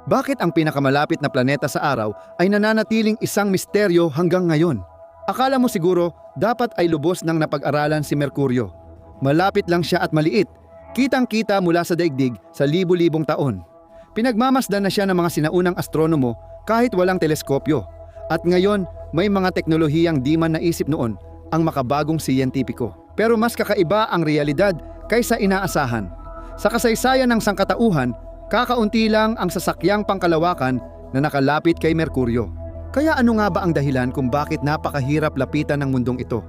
Bakit ang pinakamalapit na planeta sa araw ay nananatiling isang misteryo hanggang ngayon? Akala mo siguro dapat ay lubos nang napag-aralan si Merkuryo. Malapit lang siya at maliit. Kitang-kita mula sa daigdig sa libu-libong taon. Pinagmamasdan na siya ng mga sinaunang astronomo kahit walang teleskopyo. At ngayon, may mga teknolohiyang di man naisip noon ang makabagong siyentipiko. Pero mas kakaiba ang realidad kaysa inaasahan. Sa kasaysayan ng sangkatauhan, kakaunti lang ang sasakyang pangkalawakan na nakalapit kay Merkuryo. Kaya ano nga ba ang dahilan kung bakit napakahirap lapitan ng mundong ito?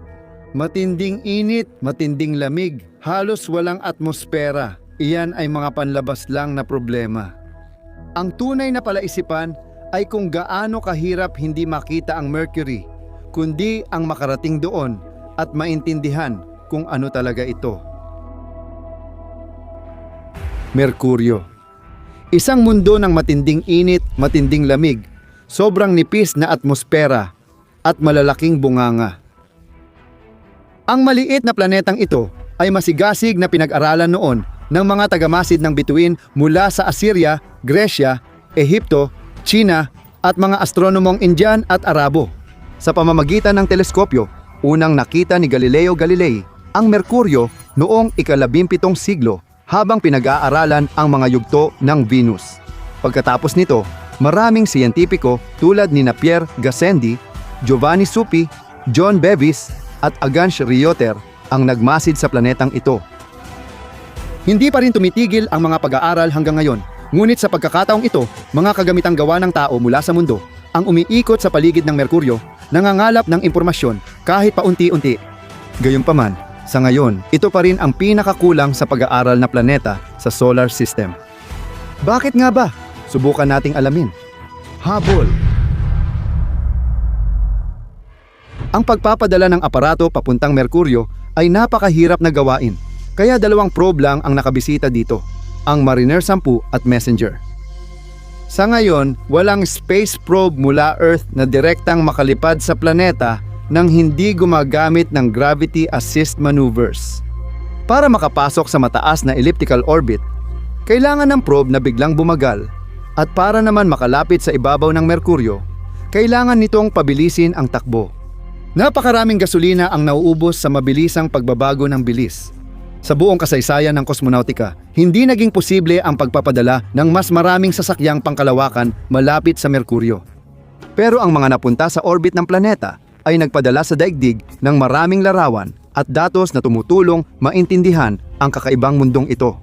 Matinding init, matinding lamig, halos walang atmosfera. Iyan ay mga panlabas lang na problema. Ang tunay na palaisipan ay kung gaano kahirap hindi makita ang Mercury, kundi ang makarating doon at maintindihan kung ano talaga ito. Merkuryo. Isang mundo ng matinding init, matinding lamig, sobrang nipis na atmosfera, at malalaking bunganga. Ang maliit na planetang ito ay masigasig na pinag-aralan noon ng mga tagamasid ng bituin mula sa Assyria, Gresya, Ehipto, China, at mga astronomong Indian at Arabo. Sa pamamagitan ng teleskopyo, unang nakita ni Galileo Galilei ang Merkuryo noong ika-17 siglo habang pinag-aaralan ang mga yugto ng Venus. Pagkatapos nito, maraming siyentipiko tulad ni Pierre Gassendi, Giovanni Supi, John Bevis at Agance Rioter ang nagmasid sa planetang ito. Hindi pa rin tumitigil ang mga pag-aaral hanggang ngayon, ngunit sa pagkakataong ito, mga kagamitang gawa ng tao mula sa mundo ang umiikot sa paligid ng Merkuryo, nangangalap ng impormasyon kahit paunti-unti. Gayunpaman, sa ngayon, ito pa rin ang pinakakulang sa pag-aaral na planeta sa solar system. Bakit nga ba? Subukan nating alamin. Habol. Ang pagpapadala ng aparato papuntang Merkuryo ay napakahirap na gawain, kaya 2 probe lang ang nakabisita dito, ang Mariner 10 at Messenger. Sa ngayon, walang space probe mula Earth na direktang makalipad sa planeta nang hindi gumagamit ng gravity assist maneuvers. Para makapasok sa mataas na elliptical orbit, kailangan ng probe na biglang bumagal, at para naman makalapit sa ibabaw ng Merkuryo, kailangan nitong pabilisin ang takbo. Napakaraming gasolina ang nauubos sa mabilisang pagbabago ng bilis. Sa buong kasaysayan ng kosmonautika, hindi naging posible ang pagpapadala ng mas maraming sasakyang pangkalawakan malapit sa Merkuryo. Pero ang mga napunta sa orbit ng planeta ay nagpadala sa daigdig ng maraming larawan at datos na tumutulong maintindihan ang kakaibang mundong ito.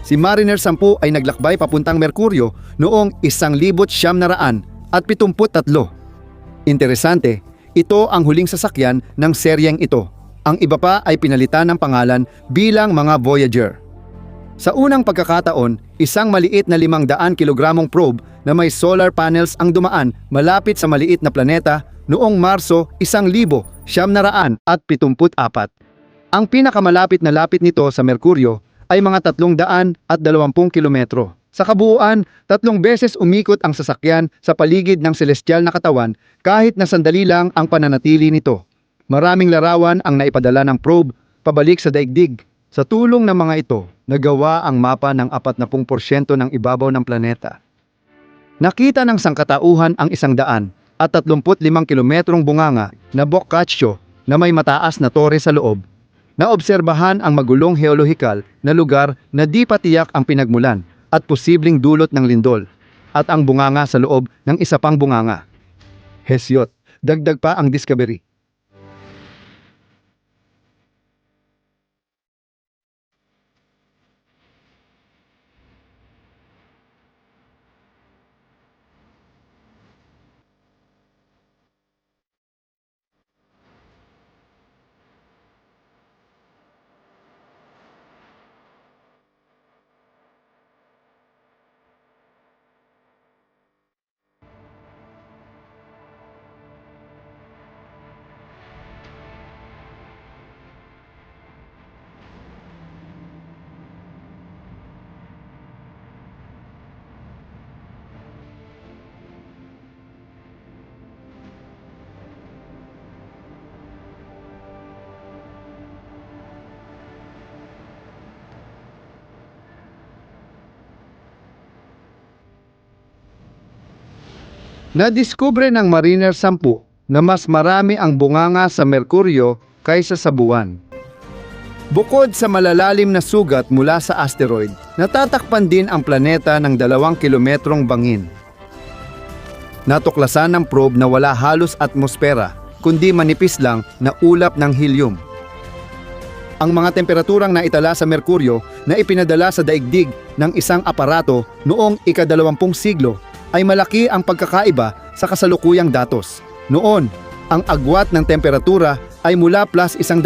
Si Mariner 10 ay naglakbay papuntang Merkuryo noong 1973. Interesante, ito ang huling sasakyan ng seryeng ito. Ang iba pa ay pinalitan ng pangalan bilang mga Voyager. Sa unang pagkakataon, isang maliit na 500 kilogramong probe na may solar panels ang dumaan malapit sa maliit na planeta noong Marso 1974. Ang pinakamalapit na lapit nito sa Merkuryo ay mga 320 kilometro. Sa kabuuan, 3 beses umikot ang sasakyan sa paligid ng celestial na katawan kahit na sandali lang ang pananatili nito. Maraming larawan ang naipadala ng probe pabalik sa daigdig. Sa tulong ng mga ito, nagawa ang mapa ng 40% ng ibabaw ng planeta. Nakita ng sangkatauhan ang 135 kilometrong bunganga na Boccaccio na may mataas na tore sa loob. Naobserbahan ang magulong geolohikal na lugar na di pa tiyak ang pinagmulan at posibleng dulot ng lindol, at ang bunganga sa loob ng isa pang bunganga. Hesiod, dagdag pa ang discovery. Nadiskubre ng Mariner 10 na mas marami ang bunganga sa Merkuryo kaysa sa buwan. Bukod sa malalalim na sugat mula sa asteroid, natatakpan din ang planeta ng 2 kilometrong bangin. Natuklasan ng probe na wala halos atmosfera, kundi manipis lang na ulap ng helium. Ang mga temperaturang naitala sa Merkuryo na ipinadala sa daigdig ng isang aparato noong ika-20 siglo ay malaki ang pagkakaiba sa kasalukuyang datos. Noon, ang agwat ng temperatura ay mula plus 100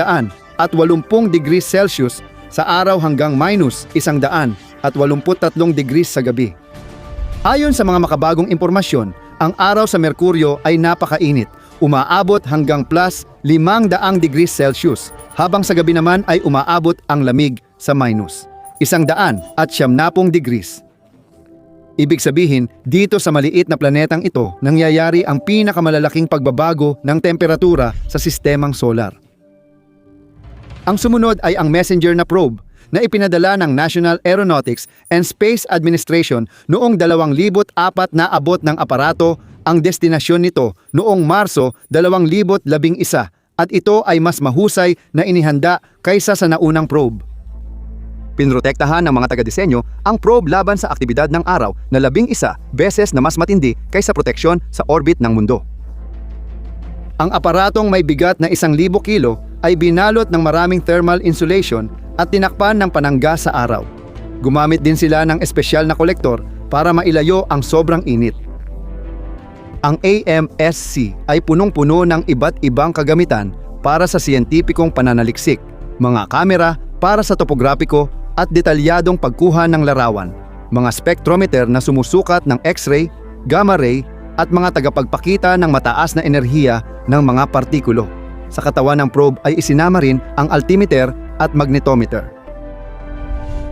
at 80 degrees Celsius sa araw hanggang minus 100 at 83 degrees sa gabi. Ayon sa mga makabagong impormasyon, ang araw sa Merkuryo ay napakainit, umaabot hanggang plus 500 degrees Celsius, habang sa gabi naman ay umaabot ang lamig sa minus 100 at 90 degrees. Ibig sabihin, dito sa maliit na planetang ito, nangyayari ang pinakamalalaking pagbabago ng temperatura sa sistemang solar. Ang sumunod ay ang MESSENGER na probe na ipinadala ng National Aeronautics and Space Administration noong 2004 na abot ng aparato ang destinasyon nito noong Marso 2011 at ito ay mas mahusay na inihanda kaysa sa naunang probe. Pinrotektahan ng mga taga-disenyo ang probe laban sa aktibidad ng araw na 11 beses na mas matindi kaysa proteksyon sa orbit ng mundo. Ang aparatong may bigat na 1,000 kilo ay binalot ng maraming thermal insulation at tinakpan ng panangga sa araw. Gumamit din sila ng espesyal na kolektor para mailayo ang sobrang init. Ang AMSC ay punong-puno ng iba't ibang kagamitan para sa siyentipikong pananaliksik, mga kamera para sa topograpiko at detalyadong pagkuha ng larawan, mga spectrometer na sumusukat ng X-ray, gamma ray at mga tagapagpakita ng mataas na enerhiya ng mga partikulo. Sa katawan ng probe ay isinama rin ang altimeter at magnetometer.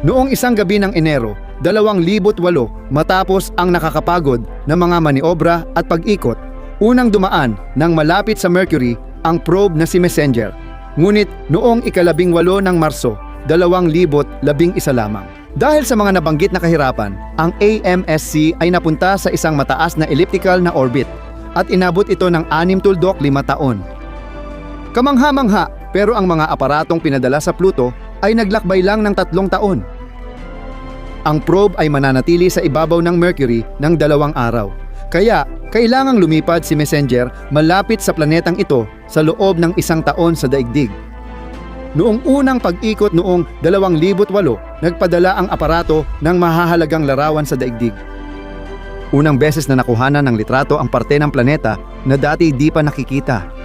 Noong isang gabi ng Enero, 2008 matapos ang nakakapagod na mga maniobra at pag-ikot, unang dumaan ng malapit sa Mercury ang probe na si MESSENGER. Ngunit noong ika-18 ng Marso, 2011 lamang. Dahil sa mga nabanggit na kahirapan, ang AMSC ay napunta sa isang mataas na elliptical na orbit at inabot ito ng 6 tuldok 5 taon. Kamangha-mangha, pero ang mga aparatong pinadala sa Pluto ay naglakbay lang ng 3 taon. Ang probe ay mananatili sa ibabaw ng Mercury ng 2 araw. Kaya, kailangang lumipad si MESSENGER malapit sa planetang ito sa loob ng 1 taon sa daigdig. Noong unang pag-ikot noong 2008, nagpadala ang aparato ng mahahalagang larawan sa daigdig. Unang beses na nakuhanan ng litrato ang parte ng planeta na dati di pa nakikita.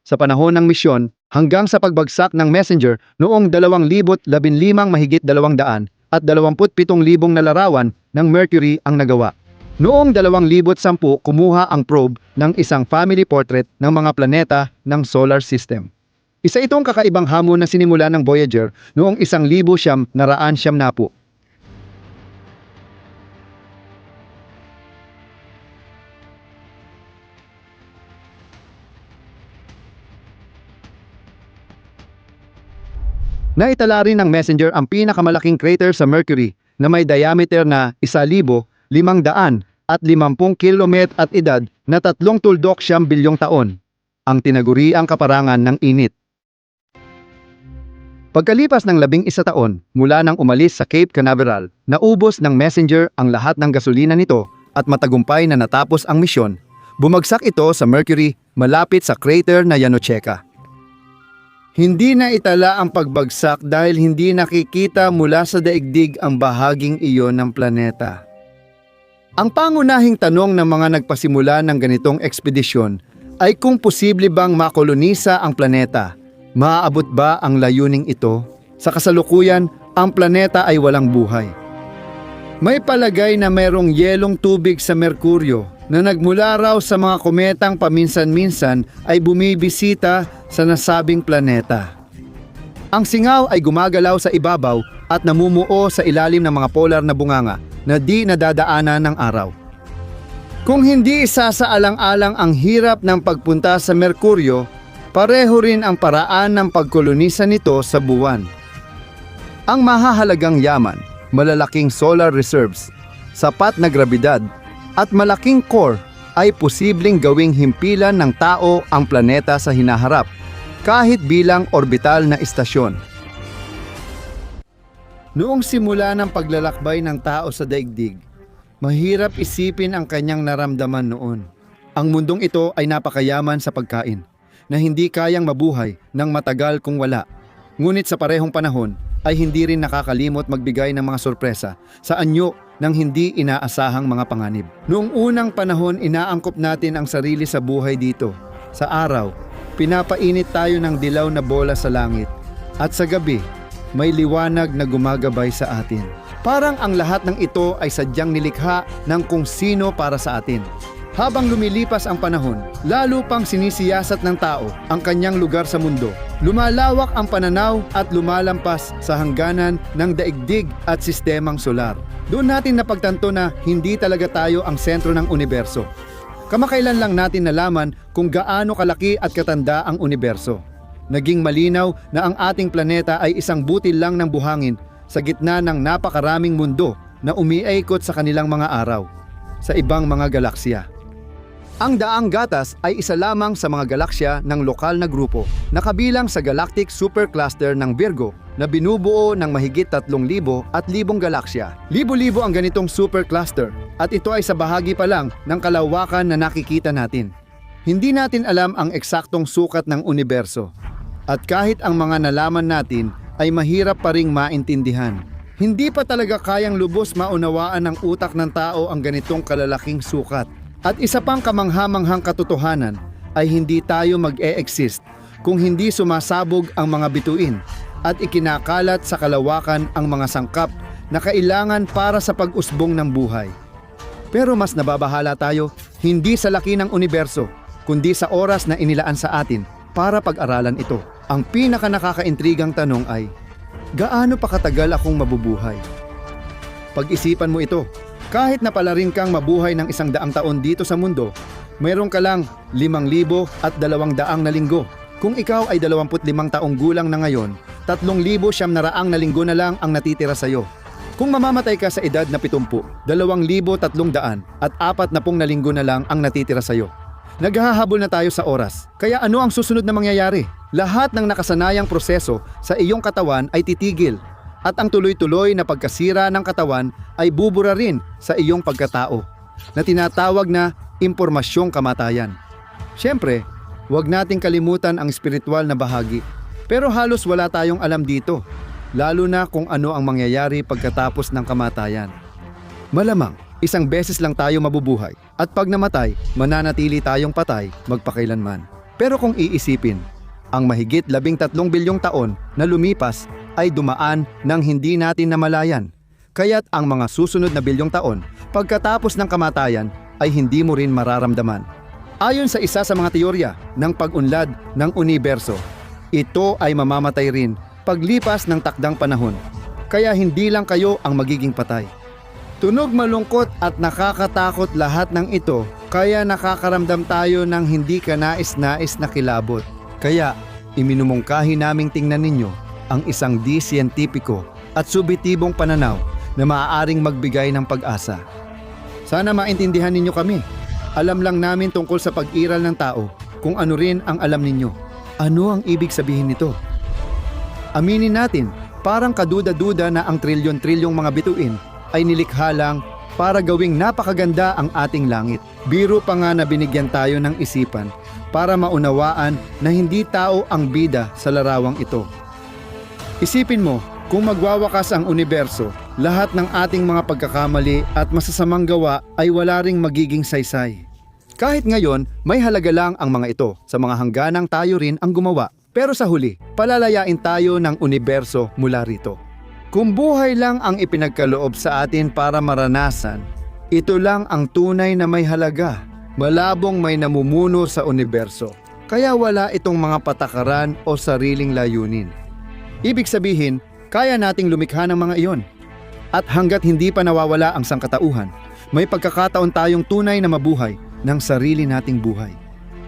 Sa panahon ng misyon hanggang sa pagbagsak ng MESSENGER noong 2015 mahigit 200 at 27,000 na larawan ng Mercury ang nagawa. Noong 2010 kumuha ang probe ng isang family portrait ng mga planeta ng solar system. Isa itong kakaibang hamon na sinimula ng Voyager noong 1990. Naitala rin ng MESSENGER ang pinakamalaking crater sa Mercury na may diameter na 1,550 kilometro at edad na 3.9 bilyong taon, ang tinaguriang kaparangan ng init. Pagkalipas ng 11 taon mula nang umalis sa Cape Canaveral, naubos ng Messenger ang lahat ng gasolina nito at matagumpay na natapos ang misyon. Bumagsak ito sa Mercury malapit sa crater na Yanocheka. Hindi na itala ang pagbagsak dahil hindi nakikita mula sa daigdig ang bahaging iyon ng planeta. Ang pangunahing tanong ng mga nagpasimula ng ganitong ekspedisyon ay kung posible bang makolonisa ang planeta. Maaabot ba ang layuning ito? Sa kasalukuyan, ang planeta ay walang buhay. May palagay na mayroong yelong tubig sa Merkuryo na nagmula raw sa mga kometang paminsan-minsan ay bumibisita sa nasabing planeta. Ang singaw ay gumagalaw sa ibabaw at namumuo sa ilalim ng mga polar na bunganga na di nadadaanan ng araw. Kung hindi isasaalang-alang ang hirap ng pagpunta sa Merkuryo, pareho rin ang paraan ng pagkolonisa nito sa buwan. Ang mahahalagang yaman, malalaking solar reserves, sapat na grabidad, at malaking core ay posibleng gawing himpilan ng tao ang planeta sa hinaharap, kahit bilang orbital na istasyon. Noong simula ng paglalakbay ng tao sa daigdig, mahirap isipin ang kanyang naramdaman noon. Ang mundong ito ay napakayaman sa pagkain, na hindi kayang mabuhay ng matagal kung wala. Ngunit sa parehong panahon ay hindi rin nakakalimot magbigay ng mga sorpresa sa anyo ng hindi inaasahang mga panganib. Noong unang panahon, inaangkop natin ang sarili sa buhay dito. Sa araw, pinapainit tayo ng dilaw na bola sa langit. At sa gabi, may liwanag na gumagabay sa atin. Parang ang lahat ng ito ay sadyang nilikha ng kung sino para sa atin. Habang lumilipas ang panahon, lalo pang sinisiyasat ng tao ang kanyang lugar sa mundo. Lumalawak ang pananaw at lumalampas sa hangganan ng daigdig at sistemang solar. Doon natin napagtanto na hindi talaga tayo ang sentro ng universo. Kamakailan lang natin nalaman kung gaano kalaki at katanda ang universo. Naging malinaw na ang ating planeta ay isang butil lang ng buhangin sa gitna ng napakaraming mundo na umiikot sa kanilang mga araw sa ibang mga galaksya. Ang daang gatas ay isa lamang sa mga galaksya ng lokal na grupo na kabilang sa Galactic Supercluster ng Virgo na binubuo ng mahigit 3,000 at libong galaksya. Libo-libo ang ganitong supercluster at ito ay sa bahagi pa lang ng kalawakan na nakikita natin. Hindi natin alam ang eksaktong sukat ng universo at kahit ang mga nalaman natin ay mahirap pa ring maintindihan. Hindi pa talaga kayang lubos maunawaan ng utak ng tao ang ganitong kalalaking sukat. At isa pang kamanghamanghang katotohanan ay hindi tayo mag-e-exist kung hindi sumasabog ang mga bituin at ikinakalat sa kalawakan ang mga sangkap na kailangan para sa pag-usbong ng buhay. Pero mas nababahala tayo hindi sa laki ng universo, kundi sa oras na inilaan sa atin para pag-aralan ito. Ang pinaka nakakaintrigang tanong ay, gaano pa katagal akong mabubuhay? Pag-isipan mo ito. Kahit na palarin kang mabuhay ng 100 taon dito sa mundo, mayroon ka lang 5,200 na linggo. Kung ikaw ay 25 taong gulang na ngayon, 3,900 na linggo na lang ang natitira sa iyo. Kung mamamatay ka sa edad na 70, 2,300 at 40 na linggo na lang ang natitira sa iyo. Naghahabol na tayo sa oras. Kaya ano ang susunod na mangyayari? Lahat ng nakasanayang proseso sa iyong katawan ay titigil. At ang tuloy-tuloy na pagkasira ng katawan ay bubura rin sa iyong pagkatao na tinatawag na impormasyong kamatayan. Siyempre, huwag nating kalimutan ang espiritual na bahagi. Pero halos wala tayong alam dito, lalo na kung ano ang mangyayari pagkatapos ng kamatayan. Malamang, isang beses lang tayo mabubuhay at pag namatay, mananatili tayong patay magpakailanman. Pero kung iisipin, ang mahigit 13 bilyong taon na lumipas ay dumaan nang hindi natin namalayan. Kaya't ang mga susunod na bilyong taon, pagkatapos ng kamatayan, ay hindi mo rin mararamdaman. Ayon sa isa sa mga teorya ng pag-unlad ng universo, ito ay mamamatay rin paglipas ng takdang panahon. Kaya hindi lang kayo ang magiging patay. Tunog malungkot at nakakatakot lahat ng ito, kaya nakakaramdam tayo ng hindi kanais-nais na kilabot. Kaya, iminumungkahi naming tingnan ninyo ang isang di-siyentipiko at subitibong pananaw na maaaring magbigay ng pag-asa. Sana maintindihan ninyo kami. Alam lang namin tungkol sa pag-iral ng tao kung ano rin ang alam ninyo. Ano ang ibig sabihin nito? Aminin natin, parang kaduda-duda na ang trilyon-trilyong mga bituin ay nilikha lang para gawing napakaganda ang ating langit. Biro pa nga na binigyan tayo ng isipan para maunawaan na hindi tao ang bida sa larawang ito. Isipin mo, kung magwawakas ang universo, lahat ng ating mga pagkakamali at masasamang gawa ay wala ring magiging saysay. Kahit ngayon, may halaga lang ang mga ito sa mga hangganang tayo rin ang gumawa. Pero sa huli, palalayain tayo ng universo mula rito. Kung buhay lang ang ipinagkaloob sa atin para maranasan, ito lang ang tunay na may halaga. Malabong may namumuno sa universo. Kaya wala itong mga patakaran o sariling layunin. Ibig sabihin, kaya nating lumikha ng mga iyon. At hanggat hindi pa nawawala ang sangkatauhan, may pagkakataon tayong tunay na mabuhay ng sarili nating buhay.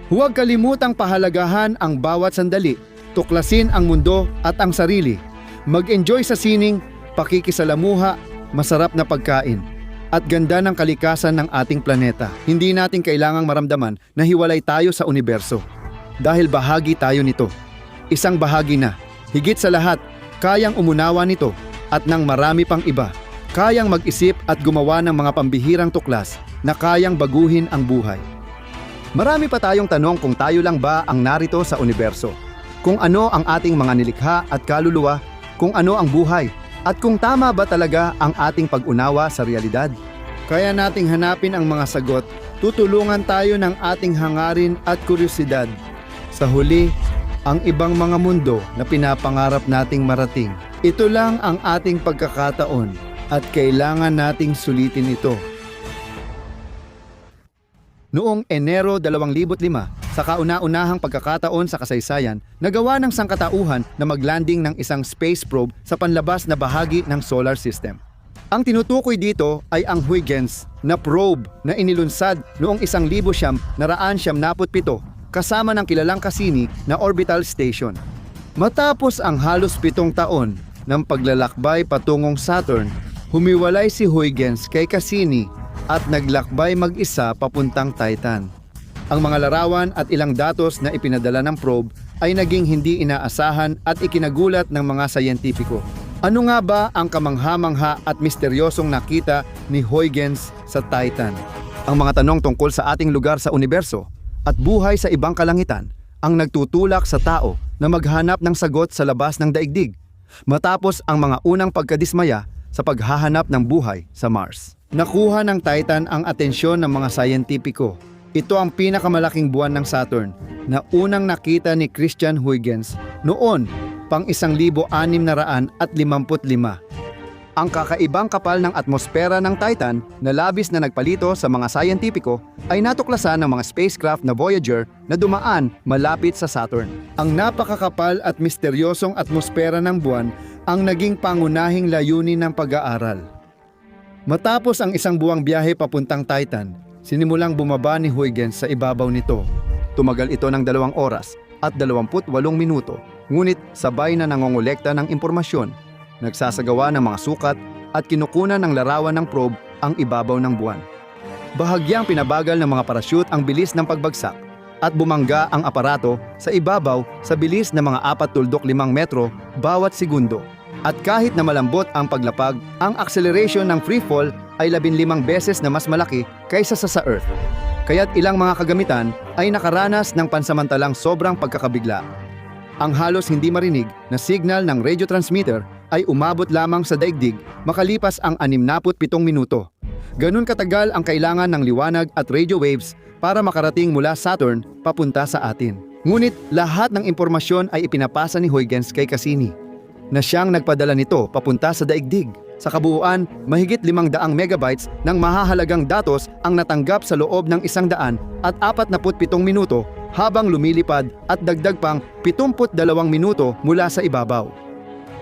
Huwag kalimutang pahalagahan ang bawat sandali, tuklasin ang mundo at ang sarili, mag-enjoy sa sining, pakikisalamuha, masarap na pagkain, at ganda ng kalikasan ng ating planeta. Hindi natin kailangang maramdaman na hiwalay tayo sa universo. Dahil bahagi tayo nito. Isang bahagi na, higit sa lahat, kayang umunawa nito at ng marami pang iba. Kayang mag-isip at gumawa ng mga pambihirang tuklas na kayang baguhin ang buhay. Marami pa tayong tanong kung tayo lang ba ang narito sa universo. Kung ano ang ating mga nilikha at kaluluwa, kung ano ang buhay, at kung tama ba talaga ang ating pag-unawa sa realidad. Kaya nating hanapin ang mga sagot, tutulungan tayo ng ating hangarin at kuryosidad. Sa huli, ang ibang mga mundo na pinapangarap nating marating. Ito lang ang ating pagkakataon at kailangan nating sulitin ito. Noong Enero 2005, sa kauna-unahang pagkakataon sa kasaysayan, nagawa ng sangkatauhan na maglanding ng isang space probe sa panlabas na bahagi ng solar system. Ang tinutukoy dito ay ang Huygens na probe na inilunsad noong 1977 kasama ng kilalang Cassini na orbital station. Matapos ang halos 7 taon ng paglalakbay patungong Saturn, humiwalay si Huygens kay Cassini at naglakbay mag-isa papuntang Titan. Ang mga larawan at ilang datos na ipinadala ng probe ay naging hindi inaasahan at ikinagulat ng mga sayentipiko. Ano nga ba ang kamangha-mangha at misteryosong nakita ni Huygens sa Titan? Ang mga tanong tungkol sa ating lugar sa universo at buhay sa ibang kalangitan ang nagtutulak sa tao na maghanap ng sagot sa labas ng daigdig, matapos ang mga unang pagkadismaya sa paghahanap ng buhay sa Mars. Nakuha ng Titan ang atensyon ng mga sayentipiko. Ito ang pinakamalaking buwan ng Saturn na unang nakita ni Christian Huygens noon pang 1655. Ang kakaibang kapal ng atmosfera ng Titan na labis na nagpalito sa mga sayentipiko ay natuklasan ng mga spacecraft na Voyager na dumaan malapit sa Saturn. Ang napakakapal at misteryosong atmosfera ng buwan ang naging pangunahing layunin ng pag-aaral. Matapos ang isang buwang biyahe papuntang Titan, sinimulang bumaba ni Huygens sa ibabaw nito. Tumagal ito ng 2 oras at 28 minuto, ngunit sabay na nangongolekta ng impormasyon, nagsasagawa ng mga sukat at kinukunan ng larawan ng probe ang ibabaw ng buwan. Bahagyang pinabagal ng mga parachute ang bilis ng pagbagsak at bumangga ang aparato sa ibabaw sa bilis na mga 4.5 metro bawat segundo. At kahit na malambot ang paglapag, ang acceleration ng freefall ay 15 beses na mas malaki kaysa sa Earth. Kaya't ilang mga kagamitan ay nakaranas ng pansamantalang sobrang pagkakabigla. Ang halos hindi marinig na signal ng radio transmitter ay umabot lamang sa daigdig makalipas ang 67 minuto. Ganun katagal ang kailangan ng liwanag at radio waves para makarating mula Saturn papunta sa atin. Ngunit lahat ng impormasyon ay ipinapasa ni Huygens kay Cassini, na siyang nagpadala nito papunta sa daigdig. Sa kabuuan, mahigit 500 megabytes ng mahahalagang datos ang natanggap sa loob ng 147 minuto habang lumilipad at dagdag pang 72 minuto mula sa ibabaw.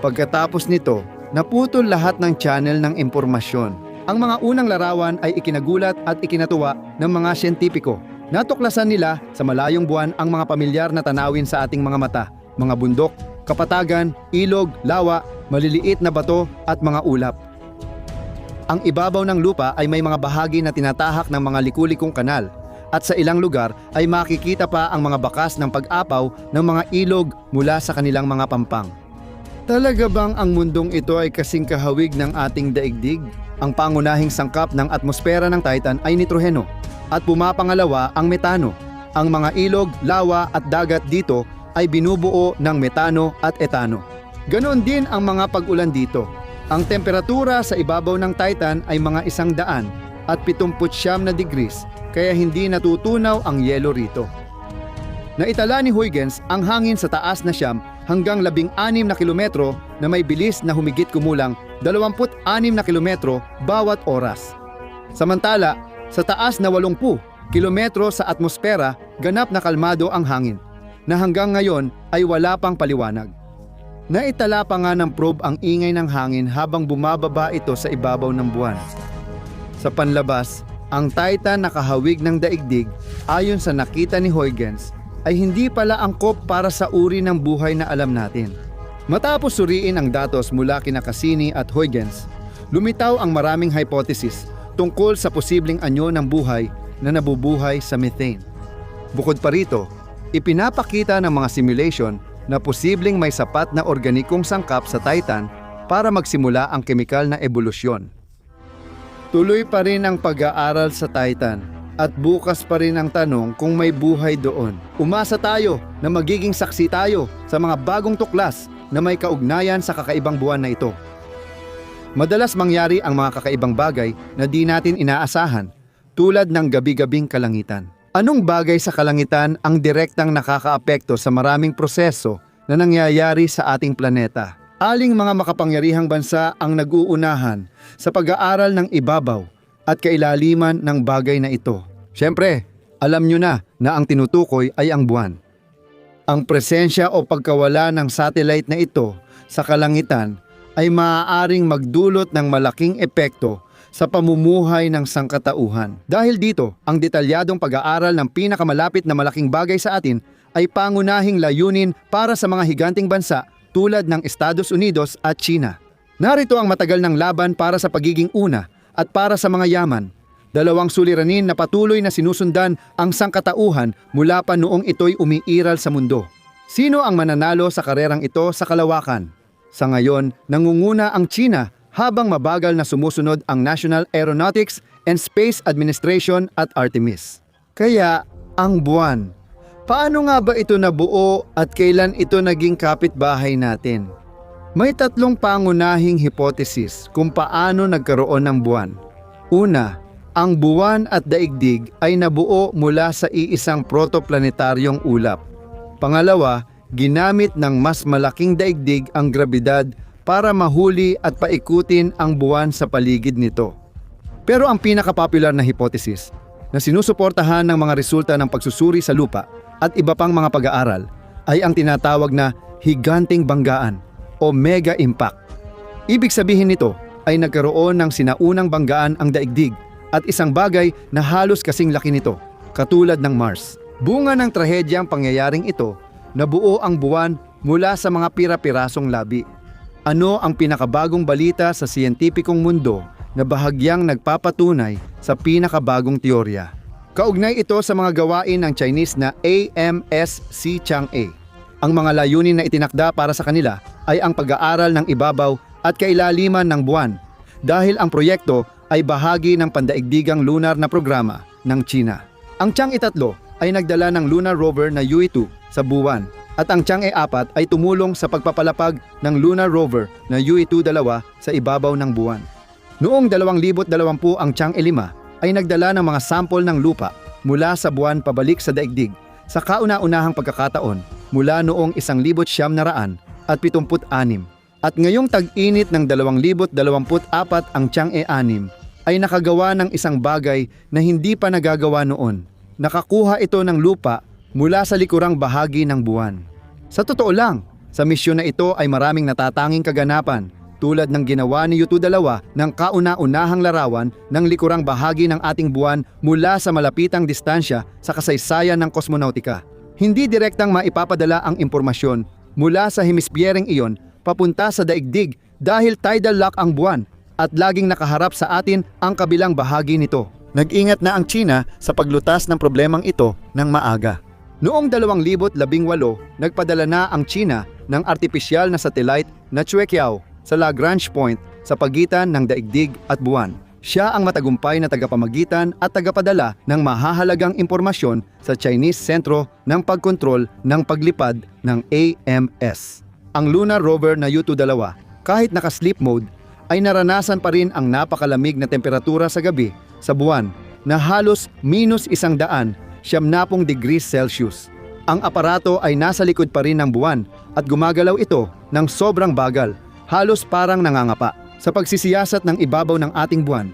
Pagkatapos nito, naputol lahat ng channel ng impormasyon. Ang mga unang larawan ay ikinagulat at ikinatuwa ng mga siyentipiko. Natuklasan nila sa malayong buwan ang mga pamilyar na tanawin sa ating mga mata, mga bundok, kapatagan, ilog, lawa, maliliit na bato at mga ulap. Ang ibabaw ng lupa ay may mga bahagi na tinatahak ng mga liku-likong kanal at sa ilang lugar ay makikita pa ang mga bakas ng pag-apaw ng mga ilog mula sa kanilang mga pampang. Talaga bang ang mundong ito ay kasing kahawig ng ating daigdig? Ang pangunahing sangkap ng atmosfera ng Titan ay nitroheno at pumapangalawa ang metano. Ang mga ilog, lawa at dagat dito ay binubuo ng metano at etano. Ganon din ang mga pag-ulan dito. Ang temperatura sa ibabaw ng Titan ay mga 179 na degrees kaya hindi natutunaw ang yelo rito. Naitala ni Huygens ang hangin sa taas na hanggang 16 na kilometro na may bilis na humigit kumulang 26 na kilometro bawat oras. Samantala, sa taas na 80 kilometro sa atmosfera, ganap na kalmado ang hangin, na hanggang ngayon ay wala pang paliwanag. Naitala pa nga ng probe ang ingay ng hangin habang bumababa ito sa ibabaw ng buwan. Sa panlabas, ang Titan na kahawig ng daigdig, ayon sa nakita ni Huygens, ay hindi pala angkop para sa uri ng buhay na alam natin. Matapos suriin ang datos mula kina Cassini at Huygens, lumitaw ang maraming hypothesis tungkol sa posibleng anyo ng buhay na nabubuhay sa methane. Bukod pa rito, ipinapakita ng mga simulation na posibleng may sapat na organikong sangkap sa Titan para magsimula ang kemikal na ebolusyon. Tuloy pa rin ang pag-aaral sa Titan at bukas pa rin ang tanong kung may buhay doon. Umasa tayo na magiging saksi tayo sa mga bagong tuklas na may kaugnayan sa kakaibang buwan na ito. Madalas mangyari ang mga kakaibang bagay na di natin inaasahan, tulad ng gabi-gabing kalangitan. Anong bagay sa kalangitan ang direktang nakakaapekto sa maraming proseso na nangyayari sa ating planeta? Aling mga makapangyarihang bansa ang nag-uunahan sa pag-aaral ng ibabaw at kailaliman ng bagay na ito? Siyempre, alam nyo na ang tinutukoy ay ang buwan. Ang presensya o pagkawala ng satellite na ito sa kalangitan ay maaaring magdulot ng malaking epekto sa pamumuhay ng sangkatauhan. Dahil dito, ang detalyadong pag-aaral ng pinakamalapit na malaking bagay sa atin ay pangunahing layunin para sa mga higanting bansa tulad ng Estados Unidos at China. Narito ang matagal ng laban para sa pagiging una at para sa mga yaman. Dalawang suliranin na patuloy na sinusundan ang sangkatauhan mula pa noong ito'y umiiral sa mundo. Sino ang mananalo sa karerang ito sa kalawakan? Sa ngayon, nangunguna ang China habang mabagal na sumusunod ang National Aeronautics and Space Administration at Artemis. Kaya, ang buwan. Paano nga ba ito nabuo at kailan ito naging kapitbahay natin? May tatlong pangunahing hipotesis kung paano nagkaroon ng buwan. Una, ang buwan at daigdig ay nabuo mula sa iisang protoplanetaryong ulap. Pangalawa, ginamit ng mas malaking daigdig ang grabidad para mahuli at paikutin ang buwan sa paligid nito. Pero ang pinaka-popular na hipotesis na sinusuportahan ng mga resulta ng pagsusuri sa lupa at iba pang mga pag-aaral ay ang tinatawag na higanting banggaan o mega impact. Ibig sabihin nito ay nagkaroon ng sinaunang banggaan ang daigdig at isang bagay na halos kasing laki nito, katulad ng Mars. Bunga ng trahedyang pangyayaring ito, nabuo ang buwan mula sa mga pira-pirasong labi. Ano ang pinakabagong balita sa siyentipikong mundo na bahagyang nagpapatunay sa pinakabagong teorya? Kaugnay ito sa mga gawain ng Chinese na AMSC Chang'e. Ang mga layunin na itinakda para sa kanila ay ang pag-aaral ng ibabaw at kailaliman ng buwan dahil ang proyekto ay bahagi ng pandaigdigang lunar na programa ng China. Ang Chang'e 3 ay nagdala ng lunar rover na UE-2 sa buwan at ang Chang'e 4 ay tumulong sa pagpapalapag ng lunar rover na UE-2 sa ibabaw ng buwan. Noong 2020 ang Chang'e 5 ay nagdala ng mga sample ng lupa mula sa buwan pabalik sa daigdig sa kauna-unahang pagkakataon mula noong 1976 at ngayong tag-init ng 2024 ang Chang'e 6 ay nakagawa ng isang bagay na hindi pa nagagawa noon. Nakakuha ito ng lupa mula sa likurang bahagi ng buwan. Sa totoo lang, sa misyon na ito ay maraming natatanging kaganapan tulad ng ginawa ni U-2 ng kauna-unahang larawan ng likurang bahagi ng ating buwan mula sa malapitang distansya sa kasaysayan ng kosmonautika. Hindi direktang maipapadala ang impormasyon mula sa hemispyereng iyon papunta sa daigdig dahil tidal lock ang buwan at laging nakaharap sa atin ang kabilang bahagi nito. Nag-ingat na ang China sa paglutas ng problemang ito ng maaga. Noong 2018, nagpadala na ang China ng artipisyal na satellite na Chuekiao sa Lagrange Point sa pagitan ng daigdig at buwan. Siya ang matagumpay na tagapamagitan at tagapadala ng mahahalagang impormasyon sa Chinese Sentro ng Pagkontrol ng Paglipad ng AMS. Ang lunar rover na Yutu-2, kahit naka-sleep mode, ay naranasan pa rin ang napakalamig na temperatura sa gabi sa buwan na halos -170 degrees Celsius. Ang aparato ay nasa likod pa rin ng buwan at gumagalaw ito ng sobrang bagal, halos parang nangangapa. Sa pagsisiyasat ng ibabaw ng ating buwan,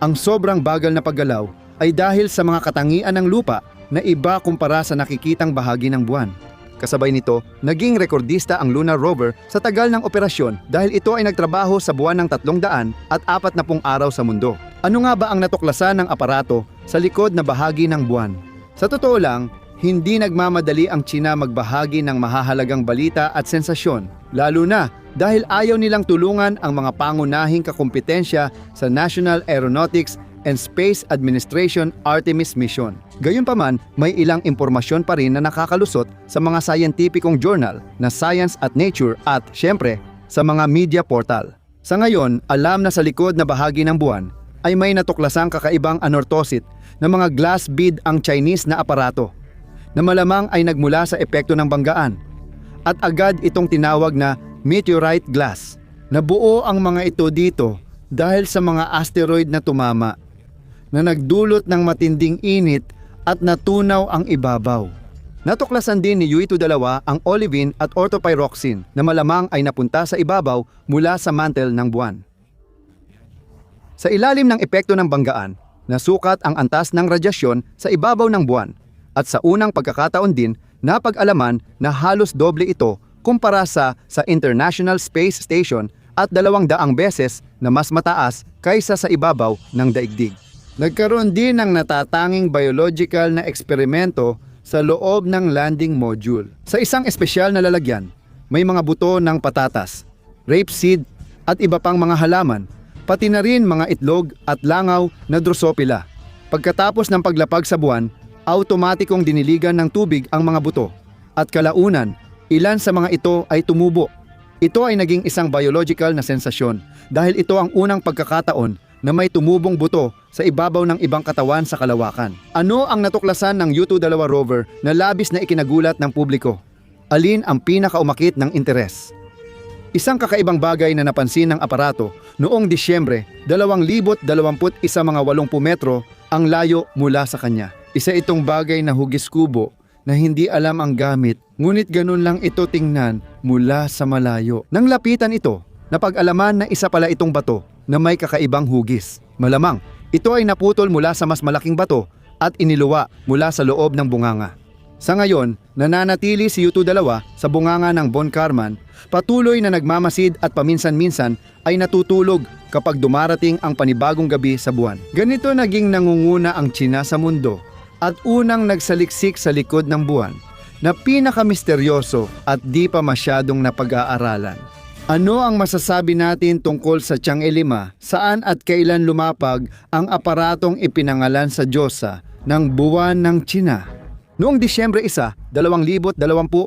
ang sobrang bagal na paggalaw ay dahil sa mga katangian ng lupa na iba kumpara sa nakikitang bahagi ng buwan. Kasabay nito, naging rekordista ang lunar rover sa tagal ng operasyon dahil ito ay nagtrabaho sa buwan ng 340 araw sa mundo. Ano nga ba ang natuklasan ng aparato sa likod na bahagi ng buwan? Sa totoo lang, hindi nagmamadali ang China magbahagi ng mahahalagang balita at sensasyon, lalo na dahil ayaw nilang tulungan ang mga pangunahing kakumpetensya sa National Aeronautics and Space Administration Artemis mission. Gayunpaman, may ilang impormasyon pa rin na nakakalusot sa mga scientificong journal na Science at Nature at, syempre, sa mga media portal. Sa ngayon, alam na sa likod na bahagi ng buwan ay may natuklasang kakaibang anorthosite na mga glass bead ang Chinese na aparato na malamang ay nagmula sa epekto ng banggaan at agad itong tinawag na meteorite glass. Nabuo ang mga ito dito dahil sa mga asteroid na tumama na nagdulot ng matinding init at natunaw ang ibabaw. Natuklasan din ni Yutu-2 ang olivine at orthopyroxene na malamang ay napunta sa ibabaw mula sa mantle ng buwan. Sa ilalim ng epekto ng banggaan, nasukat ang antas ng radyasyon sa ibabaw ng buwan at sa unang pagkakataon din napag-alaman na halos doble ito kumpara sa International Space Station at 200 beses na mas mataas kaysa sa ibabaw ng daigdig. Nagkaroon din ng natatanging biological na eksperimento sa loob ng landing module. Sa isang espesyal na lalagyan, may mga buto ng patatas, rapeseed at iba pang mga halaman, pati na rin mga itlog at langaw na Drosophila. Pagkatapos ng paglapag sa buwan, automatikong diniligan ng tubig ang mga buto at kalaunan, ilan sa mga ito ay tumubo. Ito ay naging isang biological na sensasyon dahil ito ang unang pagkakataon na may tumubong buto sa ibabaw ng ibang katawan sa kalawakan. Ano ang natuklasan ng Yutu-2 rover na labis na ikinagulat ng publiko? Alin ang pinakaumakit ng interes? Isang kakaibang bagay na napansin ng aparato noong Disyembre 2021 mga 80 metro ang layo mula sa kanya. Isa itong bagay na hugis kubo na hindi alam ang gamit, ngunit ganun lang ito tingnan mula sa malayo. Nang lapitan ito, napag-alaman na isa pala itong bato na may kakaibang hugis. Malamang, ito ay naputol mula sa mas malaking bato at iniluwa mula sa loob ng bunganga. Sa ngayon, nananatili si Yutu-2 sa bunganga ng Bon Carman, patuloy na nagmamasid at paminsan-minsan ay natutulog kapag dumarating ang panibagong gabi sa buwan. Ganito naging nangunguna ang China sa mundo at unang nagsaliksik sa likod ng buwan na pinakamisteryoso at di pa masyadong napag-aaralan. Ano ang masasabi natin tungkol sa Chang'e 5, saan at kailan lumapag ang aparatong ipinangalan sa Diyosa ng buwan ng China? Noong Disyembre 1, 2020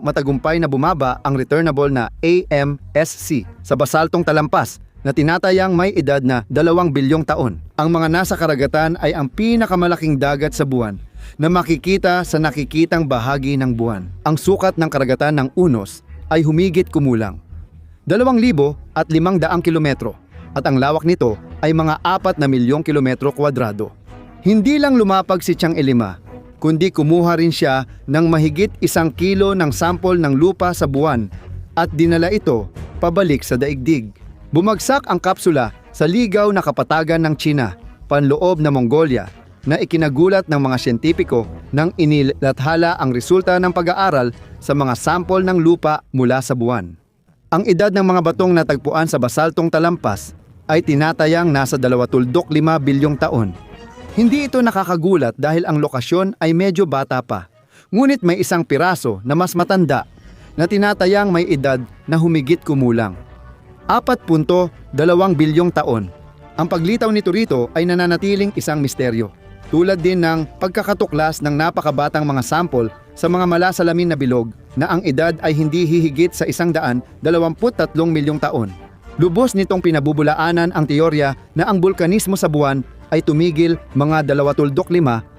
matagumpay na bumaba ang returnable na AMSC sa basaltong talampas na tinatayang may edad na 2 bilyong taon. Ang mga nasa karagatan ay ang pinakamalaking dagat sa buwan na makikita sa nakikitang bahagi ng buwan. Ang sukat ng karagatan ng Unos ay humigit kumulang 2,500 kilometro at ang lawak nito ay mga 4 na milyong kilometro kwadrado. Hindi lang lumapag si Chang'e 5, kundi kumuha rin siya ng mahigit 1 kilo ng sample ng lupa sa buwan at dinala ito pabalik sa daigdig. Bumagsak ang kapsula sa ligaw na kapatagan ng China, panloob na Mongolia, na ikinagulat ng mga siyentipiko nang inilathala ang resulta ng pag-aaral sa mga sample ng lupa mula sa buwan. Ang edad ng mga batong natagpuan sa basaltong talampas ay tinatayang nasa 2.5 bilyong taon. Hindi ito nakakagulat dahil ang lokasyon ay medyo bata pa, ngunit may isang piraso na mas matanda na tinatayang may edad na humigit kumulang 4.2 bilyong taon. Ang paglitaw nito rito ay nananatiling isang misteryo. Tulad din ng pagkakatuklas ng napakabatang mga sample sa mga malasalamin na bilog na ang edad ay hindi hihigit sa 123 milyong taon. Lubos nitong pinabubulaanan ang teorya na ang bulkanismo sa buwan ay tumigil mga 25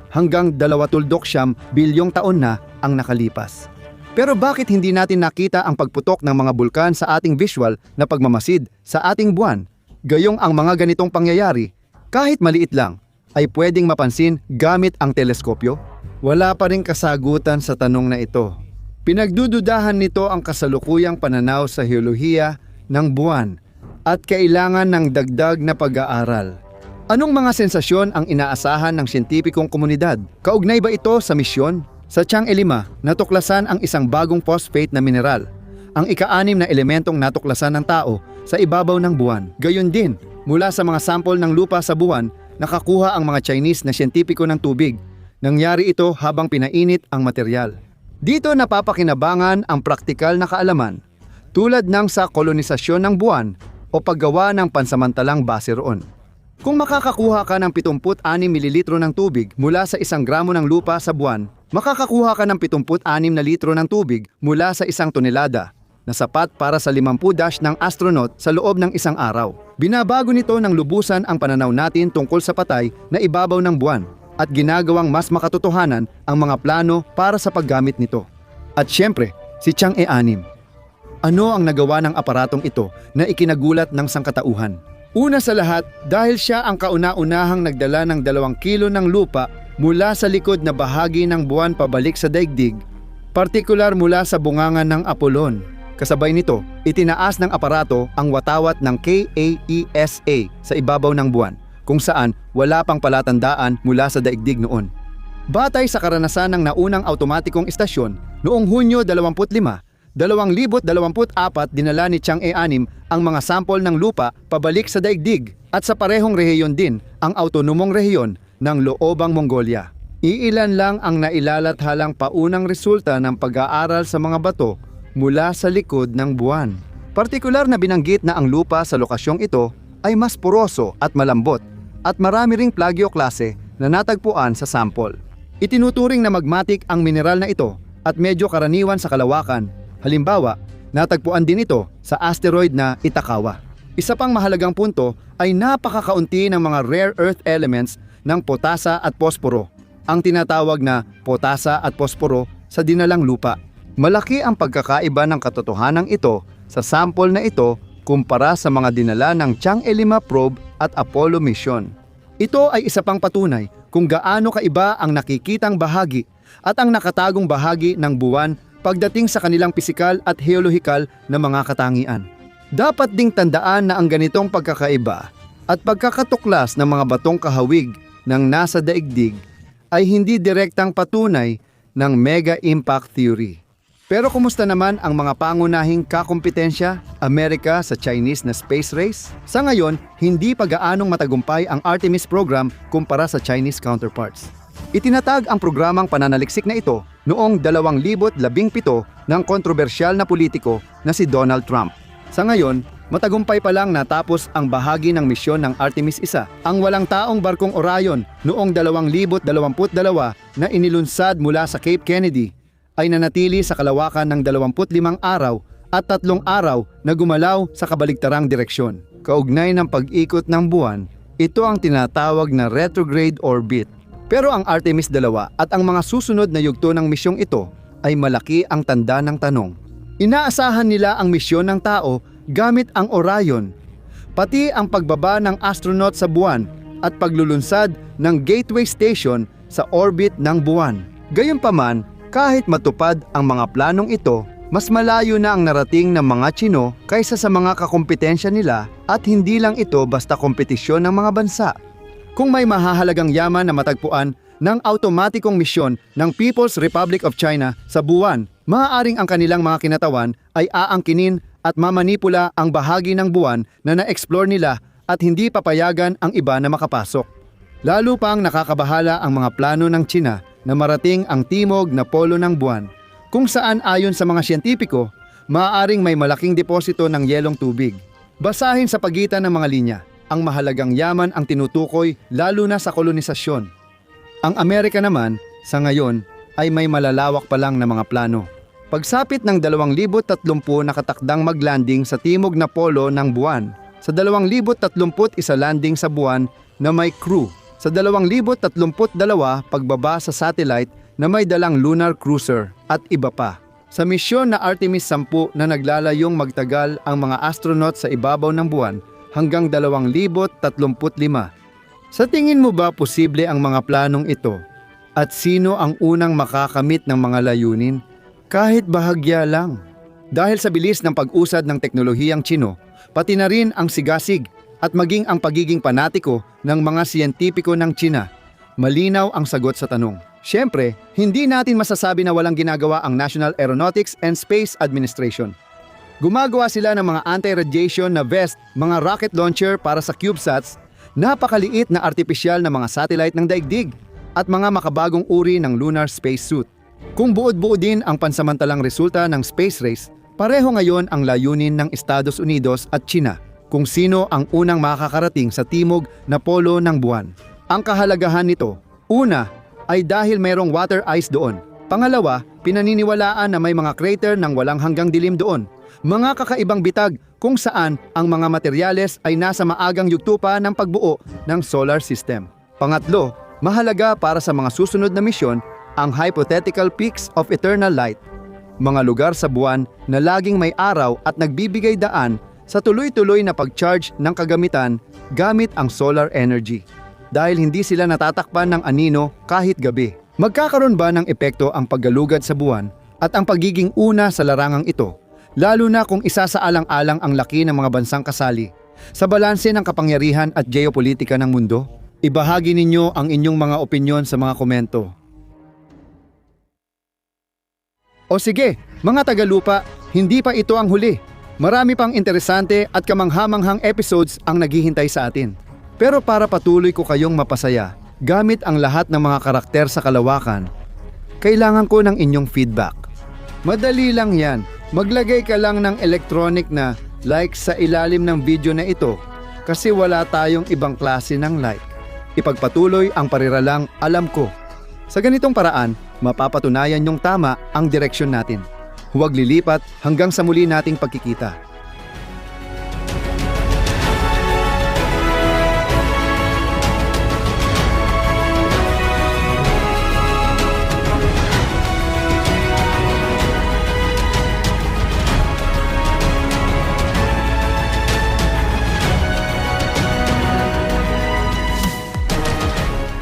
hanggang 29 bilyong taon na ang nakalipas. Pero bakit hindi natin nakita ang pagputok ng mga bulkan sa ating visual na pagmamasid sa ating buwan? Gayong ang mga ganitong pangyayari, kahit maliit lang, ay pwedeng mapansin gamit ang teleskopyo? Wala pa rin kasagutan sa tanong na ito. Pinagdududahan nito ang kasalukuyang pananaw sa heolohiya ng buwan at kailangan ng dagdag na pag-aaral. Anong mga sensasyon ang inaasahan ng siyentipikong komunidad? Kaugnay ba ito sa misyon? Sa Chang'e 5, natuklasan ang isang bagong phosphate na mineral, ang ika-6 na elementong natuklasan ng tao sa ibabaw ng buwan. Gayon din, mula sa mga sample ng lupa sa buwan, nakakuha ang mga Chinese na siyentipiko ng tubig. Nangyari ito habang pinainit ang material. Dito napapakinabangan ang praktikal na kaalaman, tulad ng sa kolonisasyon ng buwan o paggawa ng pansamantalang base roon. Kung makakakuha ka ng 76 mililitro ng tubig mula sa 1 gramo ng lupa sa buwan, makakakuha ka ng 76 na litro ng tubig mula sa 1 tonelada, na sapat para sa 50 dash ng astronaut sa loob ng 1 araw. Binabago nito ng lubusan ang pananaw natin tungkol sa patay na ibabaw ng buwan at ginagawang mas makatotohanan ang mga plano para sa paggamit nito. At syempre, si Chang'e 6. Ano ang nagawa ng aparatong ito na ikinagulat ng sangkatauhan? Una sa lahat, dahil siya ang kauna-unahang nagdala ng 2 kilo ng lupa mula sa likod na bahagi ng buwan pabalik sa daigdig, partikular mula sa bungangan ng Apollon. Kasabay nito, itinaas ng aparato ang watawat ng KAESA sa ibabaw ng buwan, kung saan wala pang palatandaan mula sa daigdig noon. Batay sa karanasan ng naunang automatikong istasyon, noong Hunyo 25, 2024 dinala ni Chang'e 6 ang mga sample ng lupa pabalik sa daigdig at sa parehong rehiyon din ang autonomong rehiyon ng Loobang Mongolia. Iilan lang ang nailalathalang paunang resulta ng pag-aaral sa mga bato mula sa likod ng buwan. Partikular na binanggit na ang lupa sa lokasyong ito ay mas poroso at malambot at marami ring plagyo-klase na natagpuan sa sample. Itinuturing na magmatic ang mineral na ito at medyo karaniwan sa kalawakan. Halimbawa, natagpuan din ito sa asteroid na Itakawa. Isa pang mahalagang punto ay napakakaunti ng mga rare earth elements ng potasa at posporo, ang tinatawag na potasa at posporo sa dinalang lupa. Malaki ang pagkakaiba ng katotohanan ito sa sample na ito kumpara sa mga dinala ng Chang'e 5 probe at Apollo mission. Ito ay isa pang patunay kung gaano kaiba ang nakikitang bahagi at ang nakatagong bahagi ng buwan pagdating sa kanilang pisikal at heolohikal na mga katangian. Dapat ding tandaan na ang ganitong pagkakaiba at pagkakatuklas ng mga batong kahawig ng nasa daigdig ay hindi direktang patunay ng mega impact theory. Pero kumusta naman ang mga pangunahing kakompetensya, Amerika sa Chinese na space race? Sa ngayon, hindi pa gaanong matagumpay ang Artemis program kumpara sa Chinese counterparts. Itinatag ang programang pananaliksik na ito noong 2017 ng kontrobersyal na politiko na si Donald Trump. Sa ngayon, matagumpay pa lang natapos ang bahagi ng misyon ng Artemis 1, ang walang taong barkong Orion noong 2022 na inilunsad mula sa Cape Kennedy ay nanatili sa kalawakan ng 25 araw at 3 araw na gumalaw sa kabaligtarang direksyon. Kaugnay ng pag-ikot ng buwan, ito ang tinatawag na retrograde orbit. Pero ang Artemis 2 at ang mga susunod na yugto ng misyong ito ay malaki ang tanda ng tanong. Inaasahan nila ang misyon ng tao gamit ang Orion, pati ang pagbaba ng astronaut sa buwan at paglulunsad ng Gateway Station sa orbit ng buwan. Gayunpaman, kahit matupad ang mga planong ito, mas malayo na ang narating ng mga Tsino kaysa sa mga kakompetensya nila at hindi lang ito basta kompetisyon ng mga bansa. Kung may mahahalagang yaman na matagpuan ng automatikong misyon ng People's Republic of China sa buwan, maaaring ang kanilang mga kinatawan ay aangkinin at mamanipula ang bahagi ng buwan na na-explore nila at hindi papayagan ang iba na makapasok. Lalo pang nakakabahala ang mga plano ng China na marating ang timog na polo ng buwan, kung saan ayon sa mga siyentipiko, maaaring may malaking deposito ng yelong tubig. Basahin sa pagitan ng mga linya, ang mahalagang yaman ang tinutukoy lalo na sa kolonisasyon. Ang Amerika naman, sa ngayon, ay may malalawak pa lang na mga plano. Pagsapit ng 2030 nakatakdang maglanding sa timog na polo ng buwan. Sa 2031 landing sa buwan na may crew. Sa 2032 pagbaba sa satellite na may dalang lunar cruiser at iba pa. Sa misyon na Artemis 10 na naglalayong magtagal ang mga astronaut sa ibabaw ng buwan hanggang 2035. Sa tingin mo ba posible ang mga planong ito? At sino ang unang makakamit ng mga layunin? Kahit bahagya lang. Dahil sa bilis ng pag-usad ng teknolohiyang Tsino, pati na rin ang sigasig at maging ang pagiging panatiko ng mga siyentipiko ng Tsina, malinaw ang sagot sa tanong. Siyempre, hindi natin masasabi na walang ginagawa ang National Aeronautics and Space Administration. Gumagawa sila ng mga anti-radiation na vest, mga rocket launcher para sa CubeSats, napakaliit na artipisyal na mga satellite ng daigdig, at mga makabagong uri ng lunar spacesuit. Kung buod-buod din ang pansamantalang resulta ng space race, pareho ngayon ang layunin ng Estados Unidos at China kung sino ang unang makakarating sa timog na polo ng buwan. Ang kahalagahan nito, una, ay dahil mayroong water ice doon. Pangalawa, pinaniniwalaan na may mga crater ng walang hanggang dilim doon. Mga kakaibang bitag kung saan ang mga materyales ay nasa maagang yugto pa ng pagbuo ng solar system. Pangatlo, mahalaga para sa mga susunod na misyon ang hypothetical peaks of eternal light, mga lugar sa buwan na laging may araw at nagbibigay daan sa tuloy-tuloy na pag-charge ng kagamitan gamit ang solar energy. Dahil hindi sila natatakpan ng anino kahit gabi. Magkakaroon ba ng epekto ang paggalugad sa buwan at ang pagiging una sa larangang ito, lalo na kung isasaalang-alang ang laki ng mga bansang kasali sa balanse ng kapangyarihan at geopolitika ng mundo? Ibahagi ninyo ang inyong mga opinyon sa mga komento. O sige, mga tagalupa, hindi pa ito ang huli. Marami pang interesante at kamanghamanghang episodes ang naghihintay sa atin. Pero para patuloy ko kayong mapasaya, gamit ang lahat ng mga karakter sa kalawakan, kailangan ko ng inyong feedback. Madali lang yan. Maglagay ka lang ng electronic na like sa ilalim ng video na ito kasi wala tayong ibang klase ng like. Ipagpatuloy ang pariralang alam ko. Sa ganitong paraan, mapapatunayan yung tama ang direksyon natin. Huwag lilipat hanggang sa muli nating pagkikita.